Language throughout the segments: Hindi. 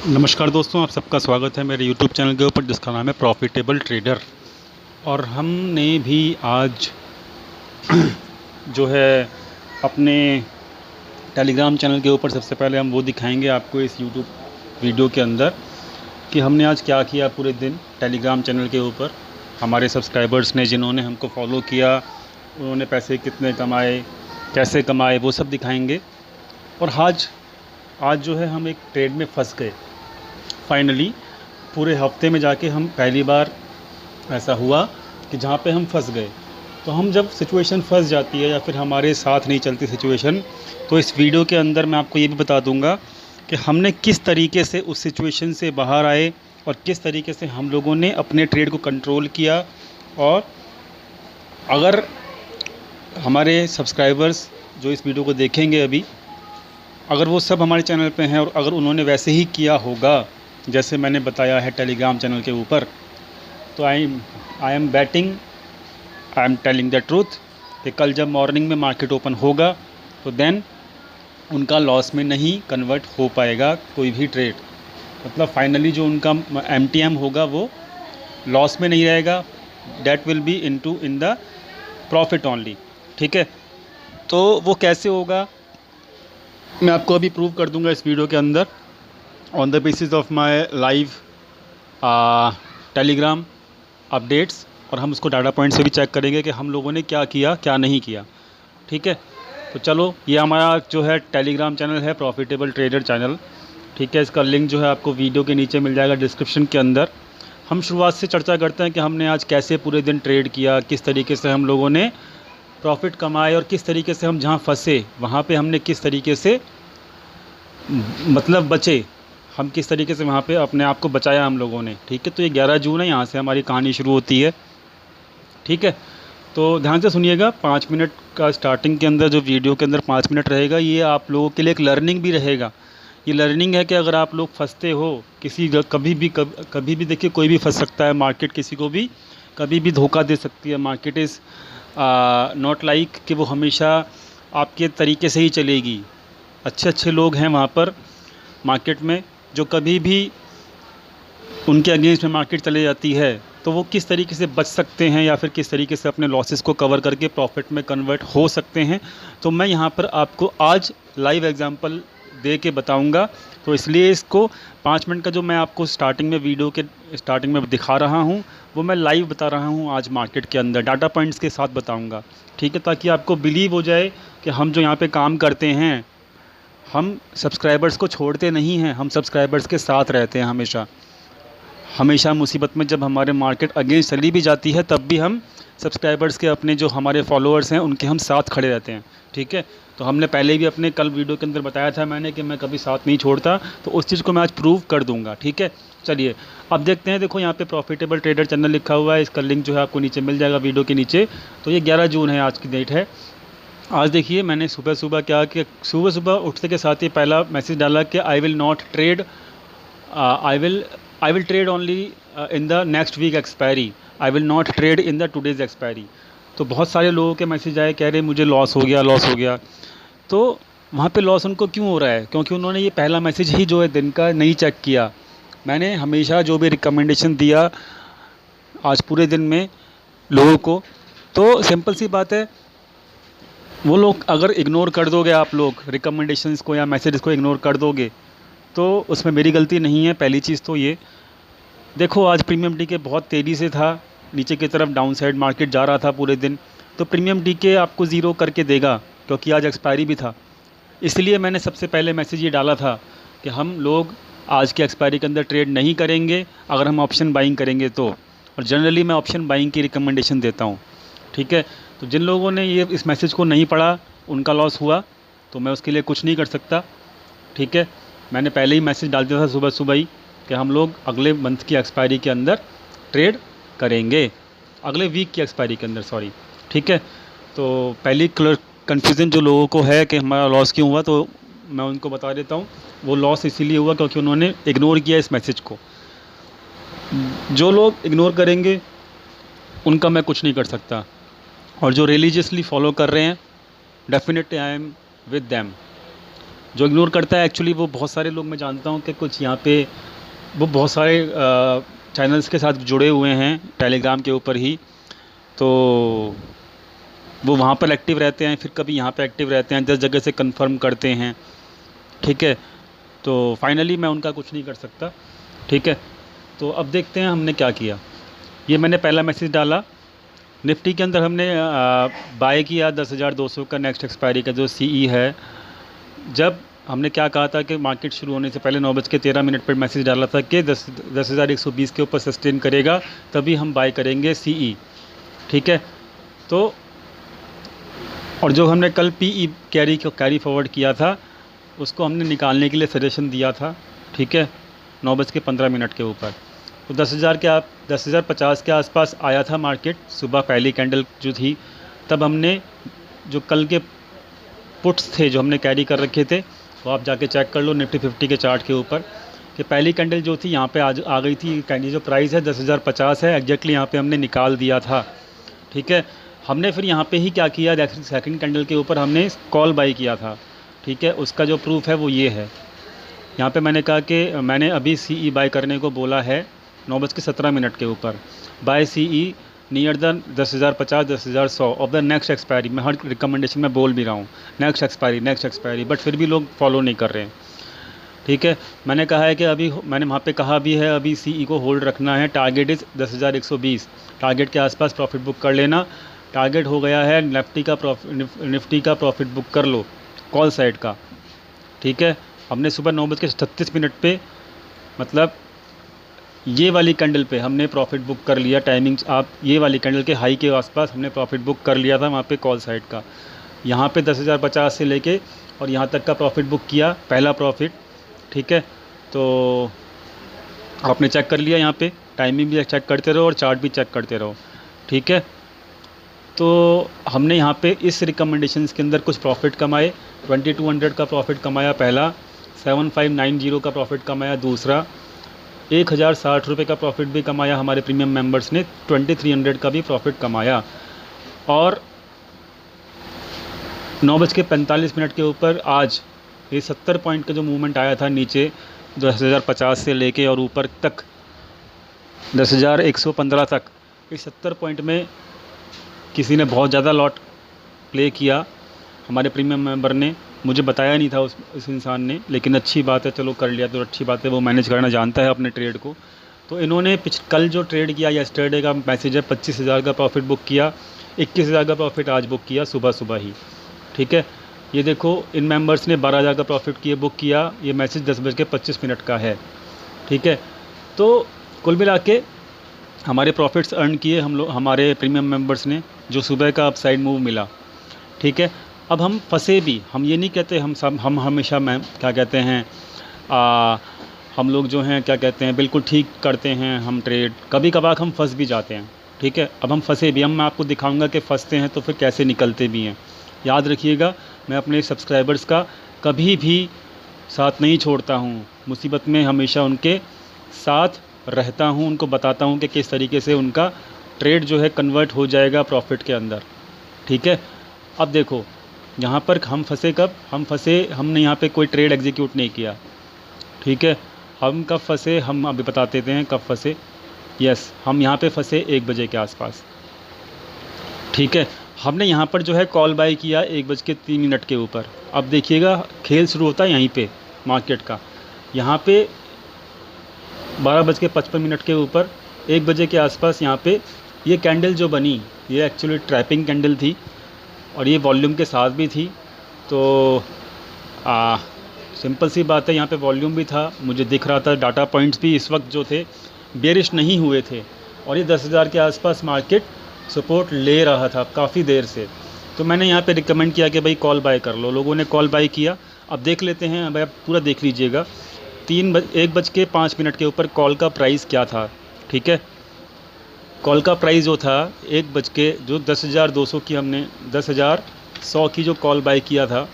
नमस्कार दोस्तों, आप सबका स्वागत है मेरे यूट्यूब चैनल के ऊपर जिसका नाम है प्रॉफिटेबल ट्रेडर। और हमने भी आज जो है अपने टेलीग्राम चैनल के ऊपर सबसे पहले हम वो दिखाएंगे आपको इस यूट्यूब वीडियो के अंदर कि हमने आज क्या किया पूरे दिन टेलीग्राम चैनल के ऊपर। हमारे सब्सक्राइबर्स ने जिन्होंने हमको फॉलो किया उन्होंने पैसे कितने कमाए, कैसे कमाए, वो सब दिखाएंगे। और आज जो है हम एक ट्रेड में फंस गए। फाइनली पूरे हफ्ते में जाके हम पहली बार ऐसा हुआ कि जहाँ पे हम फंस गए। तो हम जब सिचुएशन फंस जाती है या फिर हमारे साथ नहीं चलती सिचुएशन, तो इस वीडियो के अंदर मैं आपको ये भी बता दूंगा कि हमने किस तरीके से उस सिचुएशन से बाहर आए और किस तरीके से हम लोगों ने अपने ट्रेड को कंट्रोल किया। और अगर हमारे सब्सक्राइबर्स जो इस वीडियो को देखेंगे अभी, अगर वो सब हमारे चैनल पे हैं और अगर उन्होंने वैसे ही किया होगा जैसे मैंने बताया है टेलीग्राम चैनल के ऊपर, तो I M batting, I am telling the truth कि कल जब मॉर्निंग में मार्केट ओपन होगा तो देन उनका लॉस में नहीं कन्वर्ट हो पाएगा कोई भी ट्रेड। मतलब फाइनली जो उनका MTM होगा वो लॉस में नहीं रहेगा, that will be in the profit only. ठीक है, तो वो कैसे होगा मैं आपको अभी प्रूव कर दूंगा इस वीडियो के अंदर on the basis of my live Telegram updates. और हम उसको डाटा पॉइंट से भी चेक करेंगे कि हम लोगों ने क्या किया क्या नहीं किया। ठीक है, तो चलो, ये हमारा जो है टेलीग्राम चैनल है प्रॉफिटेबल ट्रेडर चैनल। ठीक है, इसका लिंक जो है आपको वीडियो के नीचे मिल जाएगा डिस्क्रिप्शन के अंदर। हम शुरुआत से चर्चा करते हैं कि हमने आज कैसे पूरे दिन ट्रेड किया, किस तरीके से हम लोगों ने प्रॉफिट कमाए और किस तरीके से हम जहाँ फंसे वहाँ पे हमने किस तरीके से मतलब बचे, हम किस तरीके से वहाँ पे अपने आप को बचाया हम लोगों ने। ठीक है, तो ये 11 जून है, यहाँ से हमारी कहानी शुरू होती है। ठीक है, तो ध्यान से सुनिएगा। 5 मिनट का स्टार्टिंग के अंदर जो वीडियो के अंदर 5 मिनट रहेगा, ये आप लोगों के लिए एक लर्निंग भी रहेगा। ये लर्निंग है कि अगर आप लोग फंसते हो कभी भी देखिए कोई भी फंस सकता है, मार्केट किसी को भी कभी भी धोखा दे सकती है। मार्केट इज़ नॉट लाइक कि वो हमेशा आपके तरीके से ही चलेगी। अच्छे अच्छे लोग हैं वहाँ पर मार्केट में जो कभी भी उनके अगेंस्ट में मार्केट चले जाती है तो वो किस तरीके से बच सकते हैं या फिर किस तरीके से अपने लॉसेस को कवर करके प्रॉफिट में कन्वर्ट हो सकते हैं, तो मैं यहाँ पर आपको आज लाइव एग्जांपल दे के बताऊँगा। तो इसलिए इसको 5 मिनट का जो मैं आपको स्टार्टिंग में वीडियो के स्टार्टिंग में दिखा रहा हूँ वो मैं लाइव बता रहा हूँ आज मार्केट के अंदर डाटा पॉइंट्स के साथ बताऊँगा। ठीक है, ताकि आपको बिलीव हो जाए कि हम जो यहाँ पे काम करते हैं हम सब्सक्राइबर्स को छोड़ते नहीं हैं, हम सब्सक्राइबर्स के साथ रहते हैं हमेशा। हमेशा मुसीबत में जब हमारे मार्केट अगेंस्ट चली भी जाती है तब भी हम सब्सक्राइबर्स के, अपने जो हमारे फॉलोअर्स हैं उनके हम साथ खड़े रहते हैं। ठीक है, तो हमने पहले भी अपने कल वीडियो के अंदर बताया था मैंने कि मैं कभी साथ नहीं छोड़ता, तो उस चीज़ को मैं आज प्रूव कर दूंगा। ठीक है, चलिए अब देखते हैं। देखो यहाँ पे प्रॉफिटेबल ट्रेडर चैनल लिखा हुआ है, इसका लिंक जो है आपको नीचे मिल जाएगा वीडियो के नीचे। तो ये 11 जून है, आज की डेट है। आज देखिए मैंने सुबह सुबह क्या कि सुबह उठने के साथ ही पहला मैसेज डाला कि I will not trade, I will trade only in the next week expiry, I will not trade in the today's expiry. तो बहुत सारे लोगों के मैसेज आए, कह रहे मुझे लॉस हो गया। तो वहाँ पे लॉस उनको क्यों हो रहा है? क्योंकि उन्होंने ये पहला मैसेज ही जो है दिन का नहीं चेक किया। मैंने हमेशा जो भी रिकमेंडेशन दिया आज पूरे दिन में लोगों को, तो सिंपल सी बात है, वो लोग अगर इग्नोर कर दोगे, आप लोग रिकमेंडेशंस को या मैसेजेस को इग्नोर कर दोगे तो उसमें मेरी गलती नहीं है। पहली चीज़ तो ये देखो, आज प्रीमियम टीके बहुत तेज़ी से था, नीचे की तरफ डाउन साइड मार्केट जा रहा था पूरे दिन, तो प्रीमियम टीके आपको ज़ीरो करके देगा क्योंकि आज एक्सपायरी भी था। इसलिए मैंने सबसे पहले मैसेज ये डाला था कि हम लोग आज के एक्सपायरी के अंदर ट्रेड नहीं करेंगे अगर हम ऑप्शन बाइंग करेंगे तो। और जनरली मैं ऑप्शन बाइंग की रिकमेंडेशन देता हूँ। ठीक है, तो जिन लोगों ने ये इस मैसेज को नहीं पढ़ा उनका लॉस हुआ, तो मैं उसके लिए कुछ नहीं कर सकता। ठीक है, मैंने पहले ही मैसेज डाल दिया था सुबह सुबह ही कि हम लोग अगले मंथ की एक्सपायरी के अंदर ट्रेड करेंगे, अगले वीक की एक्सपायरी के अंदर, सॉरी। ठीक है, तो पहली कन्फ्यूज़न जो लोगों को है कि हमारा लॉस क्यों हुआ, तो मैं उनको बता देता हूँ। वो लॉस इसीलिए हुआ क्योंकि उन्होंने इग्नोर किया इस मैसेज को। जो लोग इग्नोर करेंगे उनका मैं कुछ नहीं कर सकता, और जो रिलीजियसली फॉलो कर रहे हैं definitely I am with them. जो इग्नोर करता है एक्चुअली वो बहुत सारे लोग मैं जानता हूँ कि कुछ यहाँ पे वो बहुत सारे चैनल्स के साथ जुड़े हुए हैं टेलीग्राम के ऊपर ही, तो वो वहाँ पर एक्टिव रहते हैं, फिर कभी यहाँ पे एक्टिव रहते हैं, 10 जगह से कंफर्म करते हैं। ठीक है, तो फाइनली मैं उनका कुछ नहीं कर सकता। ठीक है, तो अब देखते हैं हमने क्या किया। ये मैंने पहला मैसेज डाला, निफ्टी के अंदर हमने बाय किया 10,200 का नेक्स्ट एक्सपायरी का जो सीई है। जब हमने क्या कहा था कि मार्केट शुरू होने से पहले 9:13 पर मैसेज डाला था कि 10,120 के ऊपर सस्टेन करेगा तभी हम बाय करेंगे सीई। ठीक है, तो और जो हमने कल पीई कैरी फॉरवर्ड किया था उसको हमने निकालने के लिए सजेशन दिया था। ठीक है, 9:15 के ऊपर, तो 10,050 के आसपास आया था मार्केट सुबह पहली कैंडल जो थी। तब हमने जो कल के पुट्स थे जो हमने कैरी कर रखे थे वो आप जाके चेक कर लो निफ्टी 50 के चार्ट के ऊपर कि पहली कैंडल जो थी यहाँ पे आज आ गई थी। कैंडल जो प्राइस है 10,050 है, एग्जैक्टली यहाँ पे हमने निकाल दिया था। ठीक है, हमने फिर यहाँ पे ही क्या किया, सेकंड कैंडल के ऊपर हमने कॉल बाई किया था। ठीक है, उसका जो प्रूफ है वो ये है। यहाँ पे मैंने कहा कि मैंने अभी सीई बाय करने को बोला है 9:17 के ऊपर, buy CE near the 10,050 10,100 of the next expiry. मैं हर रिकमेंडेशन में बोल भी रहा हूँ नेक्स्ट एक्सपायरी, बट फिर भी लोग फॉलो नहीं कर रहे हैं। ठीक है, मैंने कहा है कि अभी मैंने वहाँ पे कहा भी है अभी सीई को होल्ड रखना है, टारगेट इज़ 10,120, टारगेट के आसपास प्रॉफिट बुक कर लेना। टारगेट हो गया है निफ्टी का प्रॉफिट बुक कर लो कॉल साइड का। ठीक है, हमने सुबह 9:36 पे मतलब ये वाली कैंडल पे हमने प्रॉफिट बुक कर लिया। टाइमिंग्स आप ये वाली कैंडल के हाई के आसपास हमने प्रॉफिट बुक कर लिया था वहाँ पे कॉल साइड का। यहाँ पे 10,050 से लेके और यहाँ तक का प्रॉफिट बुक किया, पहला प्रॉफिट। ठीक है, तो आपने चेक कर लिया, यहाँ पे टाइमिंग भी चेक करते रहो और चार्ट भी चेक करते रहो। ठीक है, तो हमने यहाँ पे इस रिकमेंडेशंस के अंदर कुछ प्रॉफिट कमाए। 2200 का प्रॉफिट कमाया पहला, 7590 का प्रॉफिट कमाया दूसरा, 1,060 रुपये का प्रॉफिट भी कमाया हमारे प्रीमियम मेंबर्स ने, 2300 का भी प्रॉफिट कमाया। और 9:45 के ऊपर आज ये 70 पॉइंट का जो मूवमेंट आया था नीचे 10,050 से लेके और ऊपर तक 10,115 तक, इस 70 पॉइंट में किसी ने बहुत ज़्यादा लॉट प्ले किया हमारे प्रीमियम मेंबर ने। मुझे बताया नहीं था उस इंसान ने, लेकिन अच्छी बात है, चलो कर लिया तो अच्छी बात है, वो मैनेज करना जानता है अपने ट्रेड को। तो इन्होंने कल जो ट्रेड किया, यस्टरडे का मैसेज है, 25,000 का प्रॉफिट बुक किया, 21,000 का प्रॉफिट आज बुक किया सुबह ही। ठीक है, ये देखो इन मेंबर्स ने 12,000 का प्रॉफिट बुक किया, ये मैसेज 10:25 का है। ठीक है, तो कुल मिला के हमारे प्रॉफिट्स अर्न किए हमारे प्रीमियम मेंबर्स ने, जो सुबह का अपसाइड मूव मिला। ठीक है, अब हम फंसे भी, हम ये नहीं कहते हम हमेशा क्या कहते हैं हम लोग जो हैं क्या कहते हैं बिल्कुल ठीक करते हैं हम ट्रेड, कभी कभार हम फंस भी जाते हैं। ठीक है, अब हम फंसे भी, मैं आपको दिखाऊंगा कि फंसते हैं तो फिर कैसे निकलते भी हैं। याद रखिएगा, मैं अपने सब्सक्राइबर्स का कभी भी साथ नहीं छोड़ता हूँ, मुसीबत में हमेशा उनके साथ रहता हूँ, उनको बताता हूँ कि किस तरीके से उनका ट्रेड जो है कन्वर्ट हो जाएगा प्रॉफिट के अंदर। ठीक है, अब देखो यहाँ पर हम फंसे कब, हमने यहाँ पे कोई ट्रेड एग्जीक्यूट नहीं किया। ठीक है, हम कब फंसे हम अभी बता देते हैं कब फंसे। यस, हम यहाँ पे फंसे 1 बजे के आसपास। ठीक है, हमने यहाँ पर जो है कॉल बाय किया 1:03 के ऊपर। अब देखिएगा खेल शुरू होता है यहीं पे मार्केट का। यहाँ पे 12:55 के ऊपर 1 बजे के आसपास यहाँ पे ये कैंडल जो बनी, ये एक्चुअली ट्रैपिंग कैंडल थी और ये वॉल्यूम के साथ भी थी। तो सिंपल सी बात है, यहाँ पे वॉल्यूम भी था, मुझे दिख रहा था, डाटा पॉइंट्स भी इस वक्त जो थे बेरिश नहीं हुए थे और ये 10,000 के आसपास मार्केट सपोर्ट ले रहा था काफ़ी देर से। तो मैंने यहाँ पे रिकमेंड किया कि भाई कॉल बाय कर लो, लोगों ने कॉल बाय किया। अब देख लेते हैं, भाई आप पूरा देख लीजिएगा। 1:05 के ऊपर कॉल का प्राइस क्या था। ठीक है, कॉल का प्राइस जो था 1 बज के जो 10,200 की हमने 10,100 की जो कॉल बाय किया था।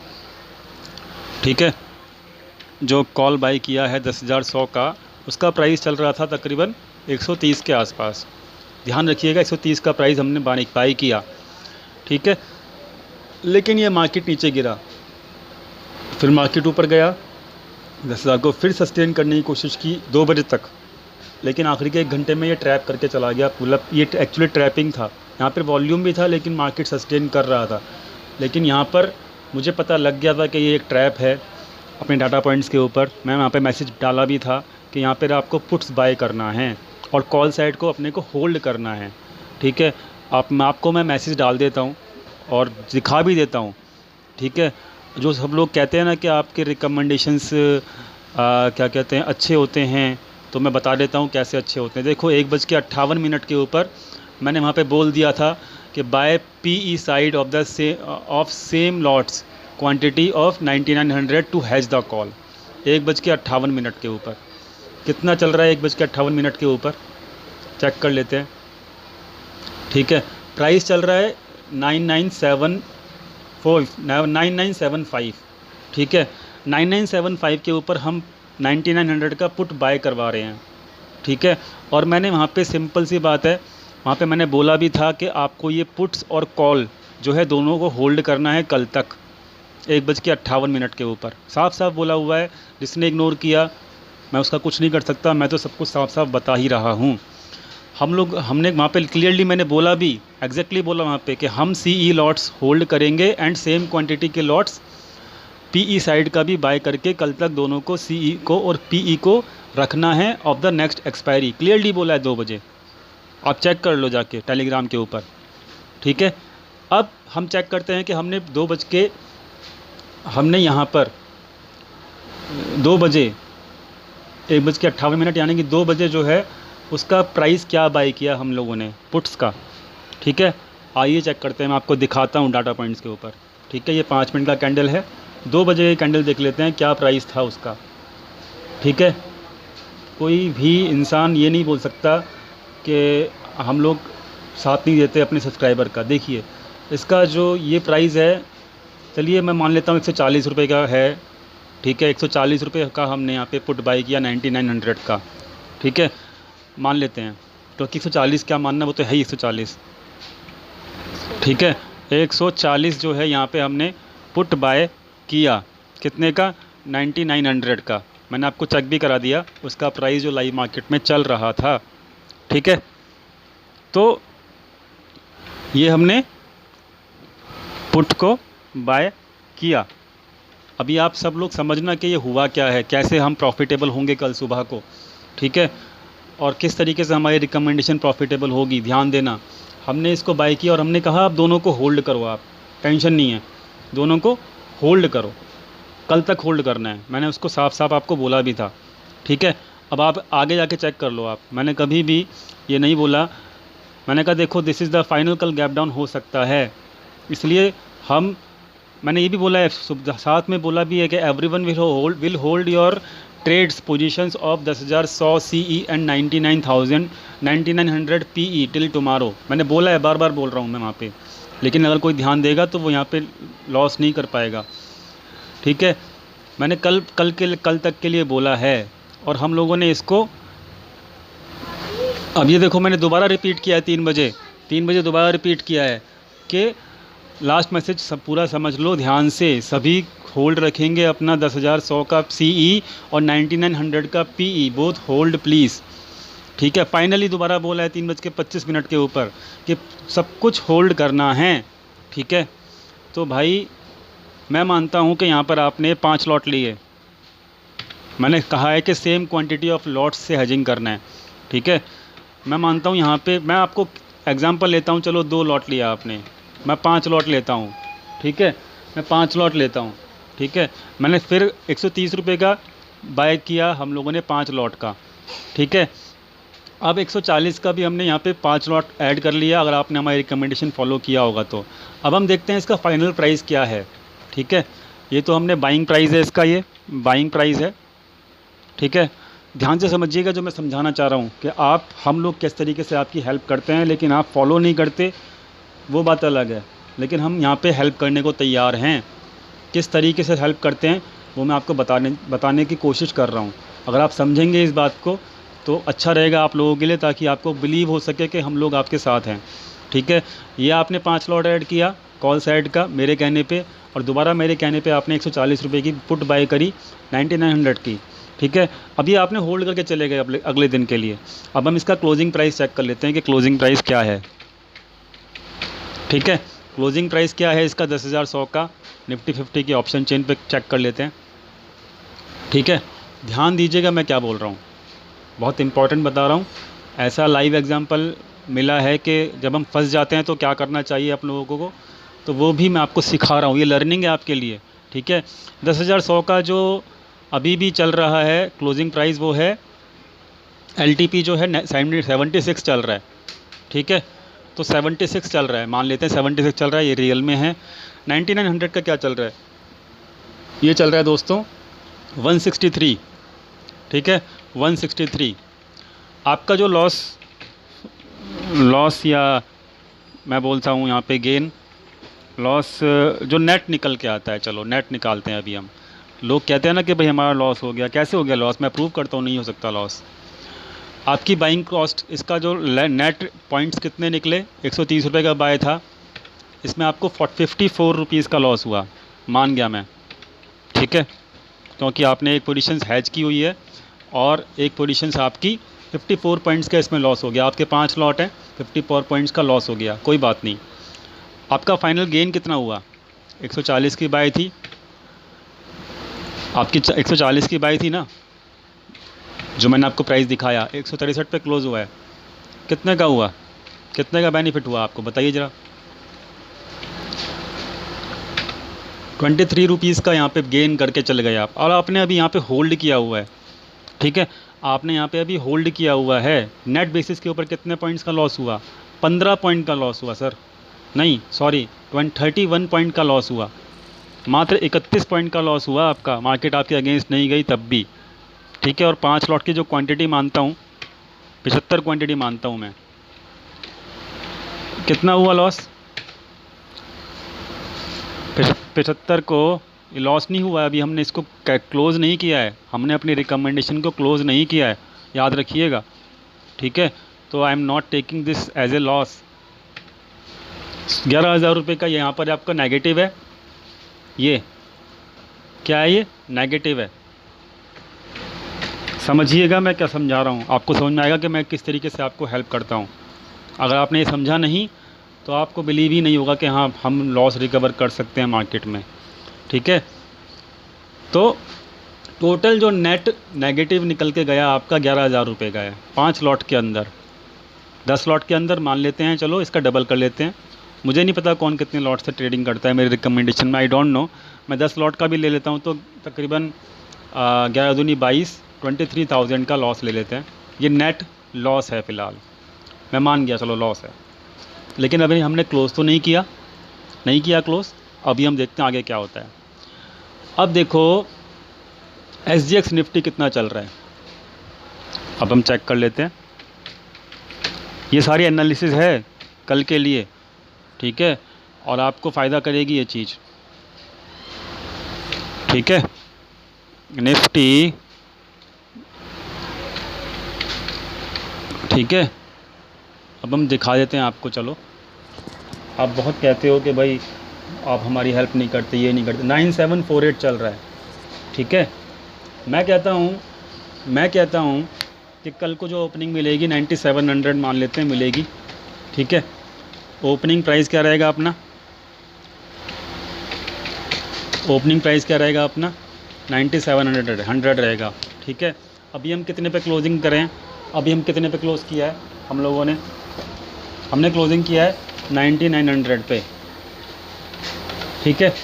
ठीक है, जो कॉल बाय किया है 10,100 का, उसका प्राइस चल रहा था तकरीबन 130 के आसपास। ध्यान रखिएगा 130 का प्राइस हमने बाय किया। ठीक है, लेकिन ये मार्केट नीचे गिरा फिर मार्केट ऊपर गया, 10,000 को फिर सस्टेन करने की कोशिश की 2 बजे तक, लेकिन आखिरी के 1 घंटे में ये ट्रैप करके चला गया। मतलब ये एक्चुअली ट्रैपिंग था, यहाँ पर वॉल्यूम भी था लेकिन मार्केट सस्टेन कर रहा था। लेकिन यहाँ पर मुझे पता लग गया था कि ये एक ट्रैप है अपने डाटा पॉइंट्स के ऊपर। मैं वहाँ पे मैसेज डाला भी था कि यहाँ पर आपको पुट्स बाय करना है और कॉल साइड को अपने को होल्ड करना है। ठीक है, आपको मैं मैसेज डाल देता हूँ और दिखा भी देता हूँ। ठीक है, जो सब लोग कहते हैं ना कि आपके रिकमेंडेशंस क्या कहते हैं अच्छे होते हैं, तो मैं बता देता हूँ कैसे अच्छे होते हैं। देखो 1:58 के ऊपर मैंने वहाँ पे बोल दिया था कि buy PE side of same lots quantity of 9900 to has the call. 1:58 के ऊपर कितना चल रहा है? 1:58 के ऊपर चेक कर लेते हैं। ठीक है, प्राइस चल रहा है 9975। ठीक है, 9975 के ऊपर हम 9900 का पुट बाय करवा रहे हैं। ठीक है, और मैंने वहाँ पे सिंपल सी बात है, वहाँ पे मैंने बोला भी था कि आपको ये पुट्स और कॉल जो है दोनों को होल्ड करना है कल तक 1:58 के ऊपर। साफ साफ बोला हुआ है। जिसने इग्नोर किया मैं उसका कुछ नहीं कर सकता, मैं तो सब कुछ साफ साफ बता ही रहा हूँ। हमने वहाँ पे क्लियरली मैंने बोला भी, एग्जैक्टली बोला वहाँ पे कि हम CE लॉट्स होल्ड करेंगे एंड सेम क्वांटिटी के लॉट्स PE साइड का भी बाय करके कल तक दोनों को CE को और PE को रखना है of the next expiry. Clearly बोला है 2 बजे, आप चेक कर लो जाके टेलीग्राम के ऊपर। ठीक है, अब हम चेक करते हैं कि हमने 2 बज के हमने यहाँ पर 2 बजे 1:58 यानी कि 2 बजे जो है उसका प्राइस क्या बाय किया हम लोगों ने पुट्स का। ठीक है, आइए चेक करते हैं, मैं आपको दिखाता हूँ डाटा पॉइंट्स के ऊपर। ठीक है, ये 5 मिनट का कैंडल है, 2 बजे ये कैंडल देख लेते हैं क्या प्राइस था उसका। ठीक है, कोई भी इंसान ये नहीं बोल सकता कि हम लोग साथ नहीं देते अपने सब्सक्राइबर का। देखिए इसका जो ये प्राइस है, चलिए मैं मान लेता हूँ 140 रुपये का है। ठीक है, 140 रुपये का हमने यहाँ पे पुट बाई किया 9900 का। ठीक है, मान लेते हैं, क्योंकि 140 क्या मानना, वो तो है ही 140। ठीक है, 140 जो है यहाँ पे हमने पुट बाय किया, कितने का? 9900 का। मैंने आपको चेक भी करा दिया उसका प्राइस जो लाइव मार्केट में चल रहा था। ठीक है, तो ये हमने पुट को बाय किया। अभी आप सब लोग समझना कि ये हुआ क्या है, कैसे हम प्रॉफिटेबल होंगे कल सुबह को। ठीक है, और किस तरीके से हमारी रिकमेंडेशन प्रॉफिटेबल होगी, ध्यान देना। हमने इसको बाय किया और हमने कहा आप दोनों को होल्ड करो, आप टेंशन नहीं है, दोनों को होल्ड करो, कल तक होल्ड करना है। मैंने उसको साफ साफ आपको बोला भी था। ठीक है, अब आप आगे जाके चेक कर लो। आप, मैंने कभी भी ये नहीं बोला, मैंने कहा देखो दिस इज़ द फाइनल, कल गैप डाउन हो सकता है, इसलिए मैंने ये भी बोला है, साथ में बोला भी है कि everyone will hold your trades positions of 10,100 CE and 99,900 PE till tomorrow. मैंने बोला है, बार बार बोल रहा हूँ मैं वहाँ पे, लेकिन अगर कोई ध्यान देगा तो वो यहाँ पे लॉस नहीं कर पाएगा। ठीक है, मैंने कल तक के लिए बोला है और हम लोगों ने इसको, अब ये देखो मैंने दोबारा रिपीट किया है 3 बजे दोबारा रिपीट किया है कि लास्ट मैसेज सब पूरा समझ लो ध्यान से। सभी होल्ड रखेंगे अपना 10,100 का CE और 9900 का PE, बोथ होल्ड प्लीज़। ठीक है, फाइनली दोबारा बोला है 3:25 के ऊपर कि सब कुछ होल्ड करना है। ठीक है, तो भाई मैं मानता हूँ कि यहाँ पर आपने 5 लॉट लिए, मैंने कहा है कि सेम क्वांटिटी ऑफ लॉट्स से हेजिंग करना है। ठीक है, मैं मानता हूँ यहाँ पे, मैं आपको एग्जांपल लेता हूँ, चलो 2 लॉट लिया आपने, मैं 5 लॉट लेता हूँ। ठीक है, मैं 5 लॉट लेता हूँ। ठीक है, मैंने फिर 130 रुपये का बाय किया हम लोगों ने 5 लॉट का। ठीक है, अब 140 का भी हमने यहाँ पे 5 लॉट ऐड कर लिया, अगर आपने हमारी रिकमेंडेशन फॉलो किया होगा तो। अब हम देखते हैं इसका फाइनल प्राइस क्या है। ठीक है, ये तो हमने बाइंग प्राइस है इसका, ये बाइंग प्राइस है। ठीक है, ध्यान से समझिएगा जो मैं समझाना चाह रहा हूँ कि हम लोग किस तरीके से आपकी हेल्प करते हैं, लेकिन आप फॉलो नहीं करते वो बात अलग है, लेकिन हम यहाँ पे हेल्प करने को तैयार हैं। किस तरीके से हेल्प करते हैं वो मैं आपको बताने की कोशिश कर रहा हूँ। अगर आप समझेंगे इस बात को तो अच्छा रहेगा आप लोगों के लिए, ताकि आपको बिलीव हो सके कि हम लोग आपके साथ हैं। ठीक है, ये आपने 5 लॉट ऐड किया, कॉल साइड का मेरे कहने पे, और दोबारा मेरे कहने पे आपने 140 रुपये की पुट बाय करी 9900 की, ठीक है। अभी आपने होल्ड करके चले गए अगले दिन के लिए। अब हम इसका क्लोजिंग प्राइस चेक कर लेते हैं कि क्लोजिंग प्राइस क्या है, ठीक है। क्लोजिंग प्राइस क्या है इसका 10,100 का, निफ्टी 50 की ऑप्शन चेन पे चेक कर लेते हैं, ठीक है। ध्यान दीजिएगा मैं क्या बोल रहा हूँ, बहुत इंपॉर्टेंट बता रहा हूँ। ऐसा लाइव एग्जांपल मिला है कि जब हम फंस जाते हैं तो क्या करना चाहिए आप लोगों को, तो वो भी मैं आपको सिखा रहा हूँ, ये लर्निंग है आपके लिए, ठीक है। 10,100 का जो अभी भी चल रहा है क्लोजिंग प्राइस वो है, LTP जो है 76 चल रहा है, ठीक है। तो 76 चल रहा है, मान लेते हैं 76 चल रहा है, ये रियल में है। 9900 का क्या चल रहा है, ये चल रहा है दोस्तों 163, ठीक है 163। आपका जो लॉस या मैं बोलता हूँ यहाँ पे गेन लॉस जो नेट निकल के आता है, चलो नेट निकालते हैं अभी हम। लोग कहते हैं ना कि भाई हमारा लॉस हो गया, कैसे हो गया लॉस, मैं प्रूव करता हूँ नहीं हो सकता लॉस। आपकी बाइंग कॉस्ट, इसका जो नेट पॉइंट्स कितने निकले, 130 रुपये का बाय था, इसमें आपको 54 रुपीज़ का लॉस हुआ, मान गया मैं, ठीक है। क्योंकि आपने एक पोजीशन हैज की हुई है और एक पोजीशन आपकी 54 पॉइंट्स का इसमें लॉस हो गया। आपके 5 लॉट हैं, 54 पॉइंट्स का लॉस हो गया, कोई बात नहीं। आपका फाइनल गेन कितना हुआ, 140 की बाय थी आपकी, 140 की बाय थी ना, जो मैंने आपको प्राइस दिखाया 163 पे क्लोज़ हुआ है। कितने का हुआ, कितने का बेनिफिट हुआ आपको बताइए ज़रा। 23 रुपीज़ का यहाँ पे गेन करके चले गए आप, और आपने अभी यहाँ पे होल्ड किया हुआ है, ठीक है। आपने यहाँ पे अभी होल्ड किया हुआ है। नेट बेसिस के ऊपर कितने पॉइंट्स का लॉस हुआ, 15 पॉइंट का लॉस हुआ सर, नहीं सॉरी 31 पॉइंट का लॉस हुआ, मात्र 31 पॉइंट का लॉस हुआ आपका। मार्केट आपके अगेंस्ट नहीं गई तब भी, ठीक है। और 5 लॉट की जो क्वांटिटी मानता हूँ, 75 क्वांटिटी मानता हूँ मैं, कितना हुआ लॉस, 75 को लॉस नहीं हुआ है। अभी हमने इसको क्लोज़ नहीं किया है, हमने अपनी रिकमेंडेशन को क्लोज़ नहीं किया है, याद रखिएगा, ठीक है। तो I am not taking this as a loss. 11,000 रुपये का यहाँ पर आपका नेगेटिव है, ये क्या है, ये नेगेटिव है। समझिएगा मैं क्या समझा रहा हूँ, आपको समझ में आएगा कि मैं किस तरीके से आपको हेल्प करता हूँ। अगर आपने ये समझा नहीं तो आपको बिलीव ही नहीं होगा कि हाँ हम लॉस रिकवर कर सकते हैं मार्केट में, ठीक है। तो टोटल जो नेट नेगेटिव निकल के गया आपका 11,000 रुपये का है, 5 लॉट के अंदर, 10 लॉट के अंदर मान लेते हैं, चलो इसका डबल कर लेते हैं। मुझे नहीं पता कौन कितने लॉट से ट्रेडिंग करता है, मेरी रिकमेंडेशन में आई डोंट नो, मैं 10 लॉट का भी ले लेता हूँ तो तकरीबन 11 दूनी 22, 23,000 का लॉस ले लेते हैं। ये नेट लॉस है फ़िलहाल, मैं मान गया चलो लॉस है, लेकिन अभी हमने क्लोज़ तो नहीं किया क्लोज़। अभी हम देखते हैं आगे क्या होता है। अब देखो SGX निफ्टी कितना चल रहा है, अब हम चेक कर लेते हैं। ये सारी एनालिसिस है कल के लिए, ठीक है, और आपको फ़ायदा करेगी ये चीज़, ठीक है। निफ्टी, ठीक है, अब हम दिखा देते हैं आपको। चलो आप बहुत कहते हो कि भाई आप हमारी हेल्प नहीं करते, ये नहीं करते। 9748 चल रहा है, ठीक है। मैं कहता हूँ कि कल को जो ओपनिंग मिलेगी 9700 मान लेते हैं मिलेगी, ठीक है। ओपनिंग प्राइस क्या रहेगा अपना, ओपनिंग प्राइस क्या रहेगा अपना 9700 रहेगा, ठीक है। अभी हम कितने पे क्लोजिंग करें, अभी हम कितने पे क्लोज़ किया है हम लोगों ने, हमने क्लोजिंग किया है 9900 पे, ठीक है।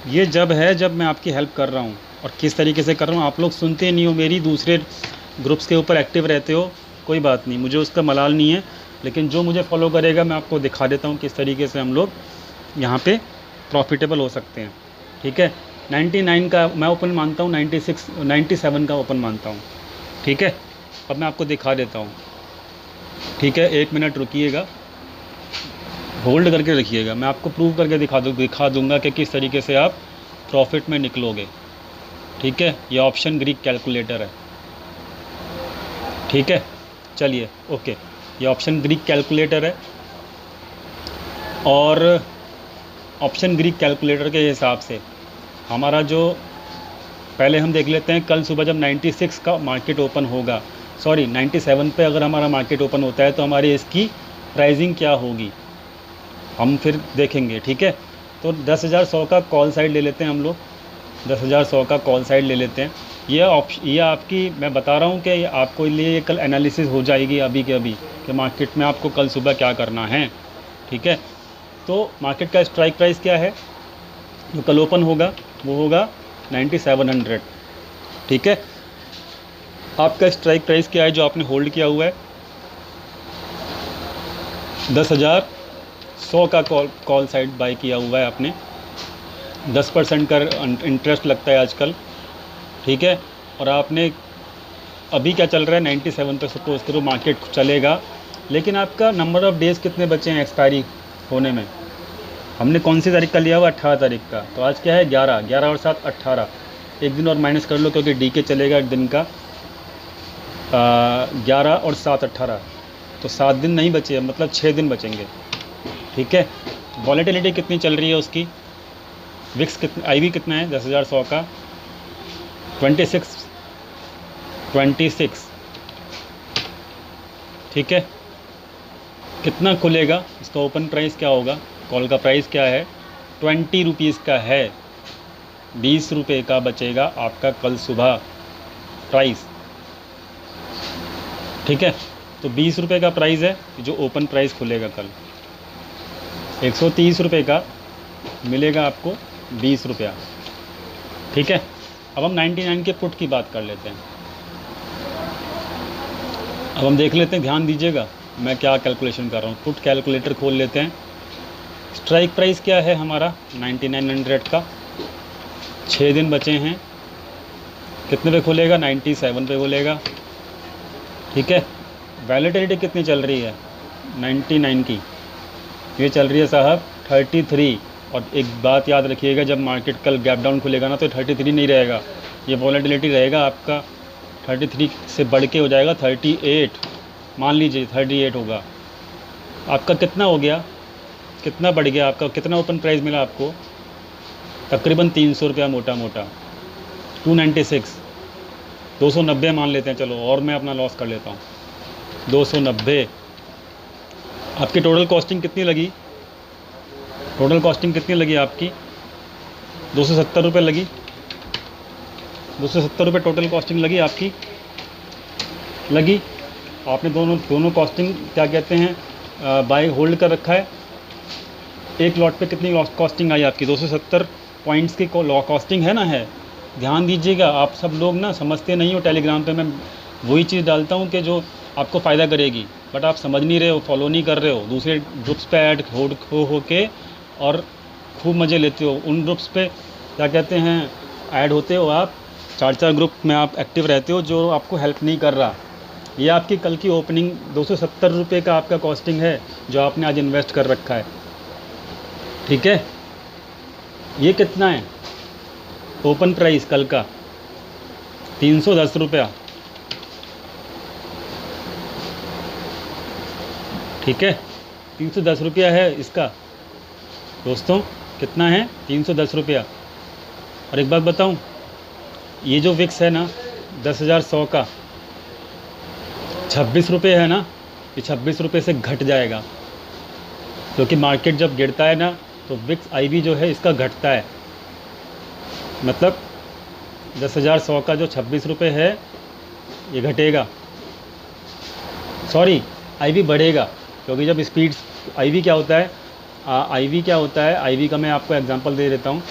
ये जब मैं आपकी हेल्प कर रहा हूँ, और किस तरीके से कर रहा हूँ आप लोग सुनते नहीं हो मेरी, दूसरे ग्रुप्स के ऊपर एक्टिव रहते हो, कोई बात नहीं, मुझे उसका मलाल नहीं है, लेकिन जो मुझे फॉलो करेगा मैं आपको दिखा देता हूँ किस तरीके से हम लोग यहाँ पे प्रॉफिटेबल हो सकते हैं, ठीक है। 99 का मैं ओपन मानता हूँ, 97 का ओपन मानता हूँ, ठीक है। अब मैं आपको दिखा देता हूँ, ठीक है। 1 मिनट रुकिएगा, होल्ड करके रखिएगा, मैं आपको प्रूव करके दिखा दूँगा कि किस तरीके से आप प्रॉफिट में निकलोगे, ठीक है। ये ऑप्शन ग्रीक कैलकुलेटर है, ठीक है। चलिए ओके, ये ऑप्शन ग्रीक कैलकुलेटर है, और ऑप्शन ग्रीक कैलकुलेटर के हिसाब से हमारा जो, पहले हम देख लेते हैं कल सुबह जब 96 का मार्केट ओपन होगा, सॉरी 97 पे अगर हमारा मार्केट ओपन होता है तो हमारी इसकी प्राइसिंग क्या होगी हम फिर देखेंगे। ठीक है, तो 10,100 का कॉल साइड ले लेते हैं हम लोग, 10,100 का कॉल साइड ले लेते हैं। ये आपकी, मैं बता रहा हूँ कि आपको लिए ये कल एनालिसिस हो जाएगी अभी के अभी कि मार्केट में आपको कल सुबह क्या करना है। ठीक है, तो मार्केट का स्ट्राइक प्राइस क्या है जो कल ओपन होगा, वो होगा 9700। ठीक है, आपका स्ट्राइक प्राइस क्या है जो आपने होल्ड किया हुआ है, 10,100 का कॉल साइड बाय किया हुआ है आपने, 10% का इंटरेस्ट लगता है आजकल। ठीक है, और आपने अभी क्या चल रहा है 97 पे सपोज करो मार्केट चलेगा, लेकिन आपका नंबर ऑफ़ डेज़ कितने बचे हैं एक्सपायरी होने में। हमने कौन सी तारीख का लिया हुआ, 18 तारीख का, तो आज क्या है 11 और 7 18, एक दिन और माइनस कर लो क्योंकि डी के चलेगा एक दिन का, 11 और 7 18, तो 7 दिन नहीं बचे, मतलब 6 दिन बचेंगे। ठीक है, वॉलेटिलिटी कितनी चल रही है उसकी, विक्स कितना, आईवी कितना है 10,100 का, 26। ठीक है, कितना खुलेगा, इसका ओपन प्राइस क्या होगा, कॉल का प्राइस क्या है 20 रुपीज़ का है, 20 रुपये का बचेगा आपका कल सुबह प्राइस। ठीक है, तो 20 रुपये का प्राइस है जो ओपन प्राइस खुलेगा कल, 130 रुपये का मिलेगा आपको 20 रुपया। ठीक है, अब हम 99 के पुट की बात कर लेते हैं। अब हम देख लेते हैं, ध्यान दीजिएगा मैं क्या कैलकुलेशन कर रहा हूँ। पुट कैलकुलेटर खोल लेते हैं। स्ट्राइक प्राइस क्या है हमारा 9900 का, 6 दिन बचे हैं, कितने पे खुलेगा 97 पे खुलेगा। ठीक है, वैलिडिटी कितनी चल रही है 99 की, ये चल रही है साहब 33। और एक बात याद रखिएगा, जब मार्केट कल गैप डाउन खुलेगा ना तो 33 नहीं रहेगा, ये वॉलेटिलिटी रहेगा आपका 33 से बढ़ के हो जाएगा 38, मान लीजिए 38 होगा आपका। कितना हो गया, कितना बढ़ गया आपका, कितना ओपन प्राइस मिला आपको, तकरीबन 300 रुपया मोटा मोटा, 296, 290 मान लेते हैं चलो, और मैं अपना लॉस कर लेता हूँ 290। आपकी टोटल कॉस्टिंग कितनी लगी, टोटल कॉस्टिंग कितनी लगी आपकी 270 रुपये लगी, 270 रुपये टोटल कॉस्टिंग लगी आपकी, लगी। आपने दोनों कॉस्टिंग क्या कहते हैं बाय होल्ड कर रखा है। एक लॉट पे कितनी कॉस्टिंग आई आपकी 270 पॉइंट्स की कॉस्टिंग है ना, है। ध्यान दीजिएगा, आप सब लोग ना समझते नहीं हो, टेलीग्राम पे मैं वही चीज़ डालता हूँ कि जो आपको फ़ायदा करेगी, बट आप समझ नहीं रहे हो, फॉलो नहीं कर रहे हो, दूसरे ग्रुप्स पे ऐड हो के और खूब मज़े लेते हो। उन ग्रुप्स पे क्या कहते हैं ऐड होते हो आप, 4 ग्रुप में आप एक्टिव रहते हो जो आपको हेल्प नहीं कर रहा। ये आपकी कल की ओपनिंग 270 रुपये का आपका कॉस्टिंग है जो आपने आज इन्वेस्ट कर रखा है। ठीक है, ये कितना है ओपन प्राइस कल का 310 रुपया। ठीक है, 310 रुपया है इसका दोस्तों, कितना है 310 रुपया। और एक बात बताऊं, ये जो विक्स है ना 10,100 का 26 रुपये है ना, ये 26 रुपये से घट जाएगा, क्योंकि मार्केट जब गिरता है ना तो विक्स आईवी जो है इसका घटता है, मतलब 10,100 का जो 26 रुपये है ये घटेगा, सॉरी आईवी बढ़ेगा, क्योंकि जब स्पीड आईवी क्या होता है, आईवी का मैं आपको एग्जांपल दे देता हूँ।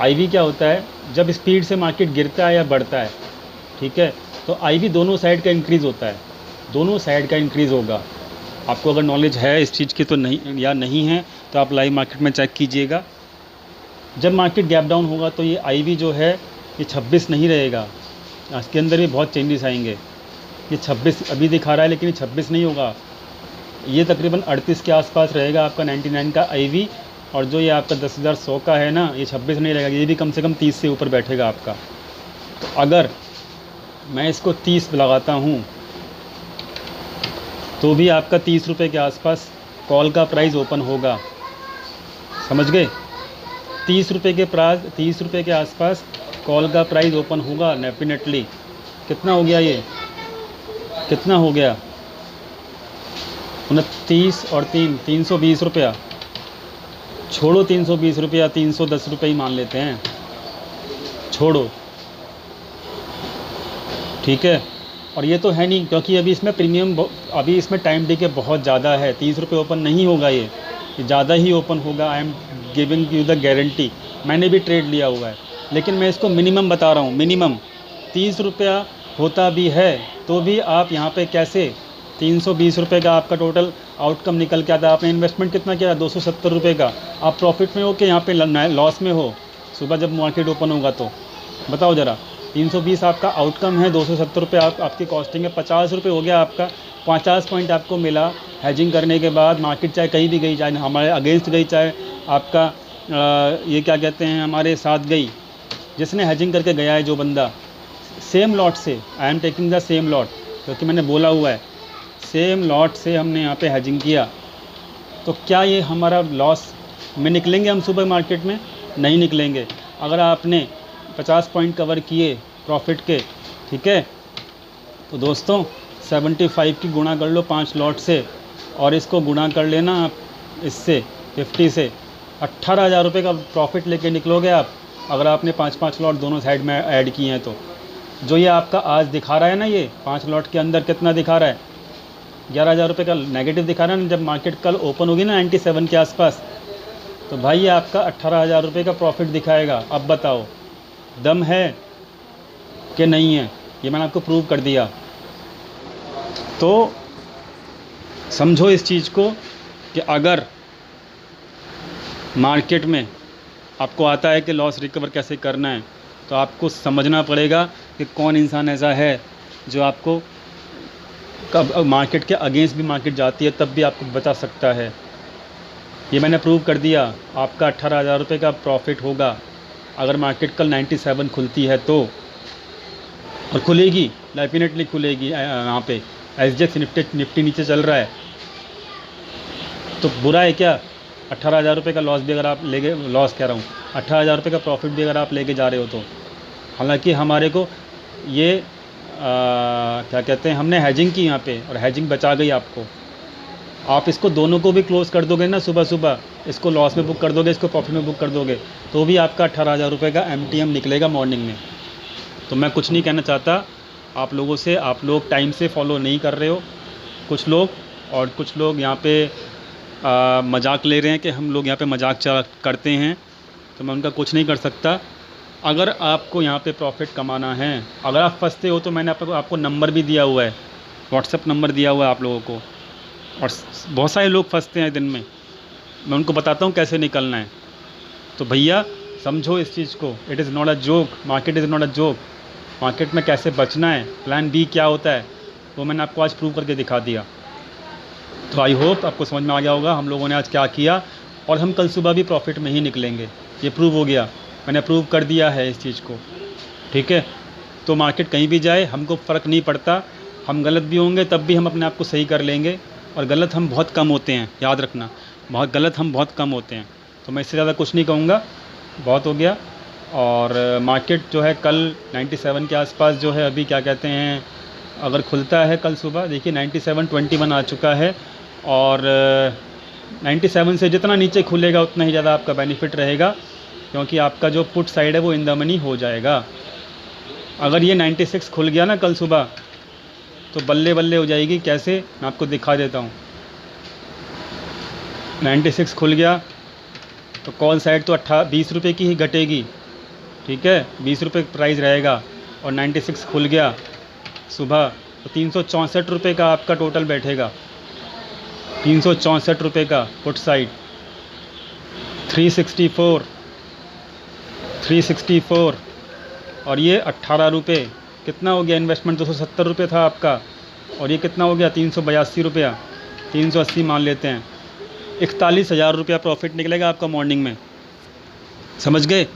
आईवी क्या होता है, जब स्पीड से मार्केट गिरता है या बढ़ता है, ठीक है, तो आईवी दोनों साइड का इंक्रीज़ होता है, दोनों साइड का इंक्रीज़ होगा। आपको अगर नॉलेज है इस चीज़ की तो नहीं है तो आप लाइव मार्केट में चेक कीजिएगा। जब मार्केट गैप डाउन होगा तो ये आईवी जो है ये 26 नहीं रहेगा, इसके अंदर भी बहुत चेंजेस आएंगे। ये 26 अभी दिखा रहा है लेकिन ये 26 नहीं होगा, ये तकरीबन 38 के आसपास रहेगा आपका 99 का आईवी। और जो ये आपका 10,100 का है ना, ये 26 नहीं रहेगा, ये भी कम से कम 30 से ऊपर बैठेगा आपका। तो अगर मैं इसको 30 लगाता हूँ तो भी आपका 30 रुपये के आसपास कॉल का प्राइस ओपन होगा, समझ गए। 30 रुपये के 30 रुपये के आसपास कॉल का प्राइस ओपन होगा डेफिनेटली। कितना हो गया ये, कितना हो गया 29 और 3 320 रुपया। छोड़ो 320 रुपया, 310 रुपये ही मान लेते हैं, छोड़ो, ठीक है। और ये तो है नहीं, क्योंकि अभी इसमें प्रीमियम, अभी इसमें टाइम डिके बहुत ज़्यादा है। 30 रुपये ओपन नहीं होगा, ये ज़्यादा ही ओपन होगा। I am giving you the guarantee. मैंने भी ट्रेड लिया हुआ है, लेकिन मैं इसको मिनिमम बता रहा हूँ। मिनिमम 30 रुपया होता भी है तो भी आप यहाँ पे कैसे 320 रुपये का आपका टोटल आउटकम निकल के आता है। आपने इन्वेस्टमेंट कितना किया, 270 रुपये का। आप प्रॉफिट में हो कि यहाँ पे लॉस में हो? सुबह जब मार्केट ओपन होगा तो बताओ ज़रा। 320 आपका आउटकम है, 270 रुपये आपकी कॉस्टिंग है, 50 रुपये हो गया आपका। 50 पॉइंट आपको मिला हैजिंग करने के बाद। मार्केट चाहे कहीं भी गई, चाहे हमारे अगेंस्ट गई, चाहे आपका ये क्या कहते हैं हमारे साथ गई, जिसने हैजिंग करके गया है जो बंदा, सेम लॉट से, I am taking the same lot, क्योंकि मैंने बोला हुआ है सेम लॉट से हमने यहाँ पे हैजिंग किया। तो क्या ये हमारा लॉस में निकलेंगे हम सुबह मार्केट में? नहीं निकलेंगे। अगर आपने 50 पॉइंट कवर किए प्रॉफिट के, ठीक है, तो दोस्तों 75 की गुणा कर लो 5 लॉट से, और इसको गुणा कर लेना आप इससे 50 से। 18,000 रुपये का प्रॉफिट लेके निकलोगे आप, अगर आपने 5-5 लॉट दोनों साइड में ऐड किए हैं तो। जो ये आपका आज दिखा रहा है ना, ये 5 लॉट के अंदर कितना दिखा रहा है, 11,000 रुपये का नेगेटिव दिखा रहा है ना। जब मार्केट कल ओपन होगी ना 97 के आसपास, तो भाई ये आपका 18,000 रुपये का प्रॉफिट दिखाएगा। अब बताओ दम है कि नहीं है? ये मैंने आपको प्रूव कर दिया। तो समझो इस चीज़ को कि अगर मार्केट में आपको आता है कि लॉस रिकवर कैसे करना है, तो आपको समझना पड़ेगा कि कौन इंसान ऐसा है जो आपको कब मार्केट के अगेंस्ट भी मार्केट जाती है तब भी आपको बचा सकता है। ये मैंने प्रूव कर दिया। आपका 18,000 रुपये का प्रॉफिट होगा अगर मार्केट कल 97 खुलती है तो, और खुलेगी डेफिनेटली खुलेगी। यहाँ पे SGX निफ्टी नीचे चल रहा है, तो बुरा है क्या? 18,000 रुपये का लॉस भी अगर आप लेके, लॉस कह रहा हूँ, 18,000 रुपये का प्रॉफिट भी अगर आप लेके जा रहे हो तो। हालांकि हमारे को ये क्या कहते हैं, हमने हैजिंग की यहाँ पे, और हैजिंग बचा गई आपको। आप इसको दोनों को भी क्लोज़ कर दोगे ना सुबह सुबह, इसको लॉस में बुक कर दोगे, इसको प्रॉफिट में बुक कर दोगे, तो भी आपका 18,000 रुपये का MTM निकलेगा मॉर्निंग में। तो मैं कुछ नहीं कहना चाहता आप लोगों से, आप लोग टाइम से फॉलो नहीं कर रहे हो कुछ लोग, और कुछ लोग यहाँ पे मजाक ले रहे हैं कि हम लोग यहाँ पे मजाक करते हैं, तो मैं उनका कुछ नहीं कर सकता। अगर आपको यहाँ पे प्रॉफिट कमाना है, अगर आप फंसते हो, तो मैंने आपको नंबर भी दिया हुआ है, व्हाट्सएप नंबर दिया हुआ है आप लोगों को, और बहुत सारे लोग फंसते हैं दिन में, मैं उनको बताता हूँ कैसे निकलना है। तो भैया समझो इस चीज़ को, it is not a joke, market is not a joke. Market में कैसे बचना है, प्लान बी क्या होता है, वो मैंने आपको आज प्रूव करके दिखा दिया। तो आई होप आपको समझ में आ गया होगा हम लोगों ने आज क्या किया, और हम कल सुबह भी प्रॉफिट में ही निकलेंगे। ये प्रूव हो गया, मैंने प्रूव कर दिया है इस चीज़ को, ठीक है। तो मार्केट कहीं भी जाए हमको फ़र्क नहीं पड़ता, हम गलत भी होंगे तब भी हम अपने आप को सही कर लेंगे, और गलत हम बहुत कम होते हैं, याद रखना, बहुत गलत हम बहुत कम होते हैं। तो मैं इससे ज़्यादा कुछ नहीं कहूँगा, बहुत हो गया। और मार्केट जो है कल 97 के आसपास जो है, अभी क्या कहते हैं, अगर खुलता है कल सुबह, देखिए 97.21 आ चुका है, और 97 से जितना नीचे खुलेगा उतना ही ज़्यादा आपका बेनिफिट रहेगा, क्योंकि आपका जो पुट साइड है वो इन द मनी हो जाएगा। अगर ये 96 खुल गया ना कल सुबह, तो बल्ले बल्ले हो जाएगी। कैसे, मैं आपको दिखा देता हूँ। 96 खुल गया तो कॉल साइड तो 20 रुपये की ही घटेगी, ठीक है, 20 रुपये प्राइस रहेगा, और 96 खुल गया सुबह तो 364 रुपये का आपका टोटल बैठेगा, 364 रुपये का पुट साइड। 364 और ये 18 रुपये, कितना हो गया इन्वेस्टमेंट? 270 रुपये था आपका, और ये कितना हो गया? 382 रुपया, 380 मान लेते हैं, 41,000 रुपया प्रॉफिट निकलेगा आपका मॉर्निंग में। समझ गए?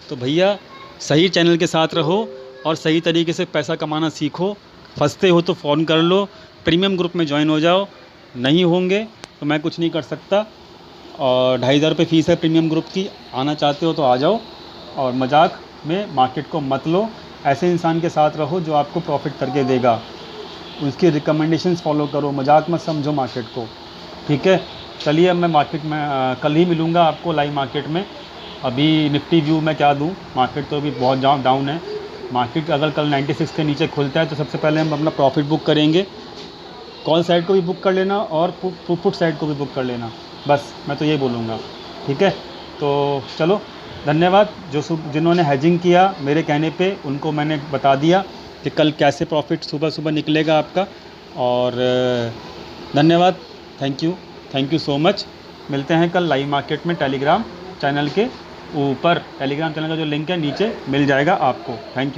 तो भैया सही चैनल के साथ रहो और सही तरीके से पैसा कमाना सीखो। फंसते हो तो फ़ोन कर लो, प्रीमियम ग्रुप में ज्वाइन हो जाओ। नहीं होंगे तो मैं कुछ नहीं कर सकता। और 2,500 रुपये फ़ीस है प्रीमियम ग्रुप की। आना चाहते हो तो आ जाओ, और मजाक में मार्केट को मत लो। ऐसे इंसान के साथ रहो जो आपको प्रॉफिट करके देगा, उसकी रिकमेंडेशंस फॉलो करो, मजाक मत समझो मार्केट को, ठीक है। चलिए अब मैं मार्केट में कल ही मिलूँगा आपको लाइव मार्केट में। अभी निफ्टी व्यू मैं क्या दूँ, मार्केट तो अभी बहुत डाउन है। मार्केट अगर कल 96 के नीचे खुलता है तो सबसे पहले हम अपना प्रॉफिट बुक करेंगे। कॉल साइड को भी बुक कर लेना और पुट साइड को भी बुक कर लेना, बस मैं तो ये बोलूँगा, ठीक है। तो चलो, धन्यवाद। जिन्होंने हेजिंग किया मेरे कहने पे, उनको मैंने बता दिया कि कल कैसे प्रॉफिट सुबह सुबह निकलेगा आपका। और धन्यवाद, थैंक यू सो मच। मिलते हैं कल लाइव मार्केट में टेलीग्राम चैनल के ऊपर। टेलीग्राम चैनल का जो लिंक है नीचे मिल जाएगा आपको। Thank you.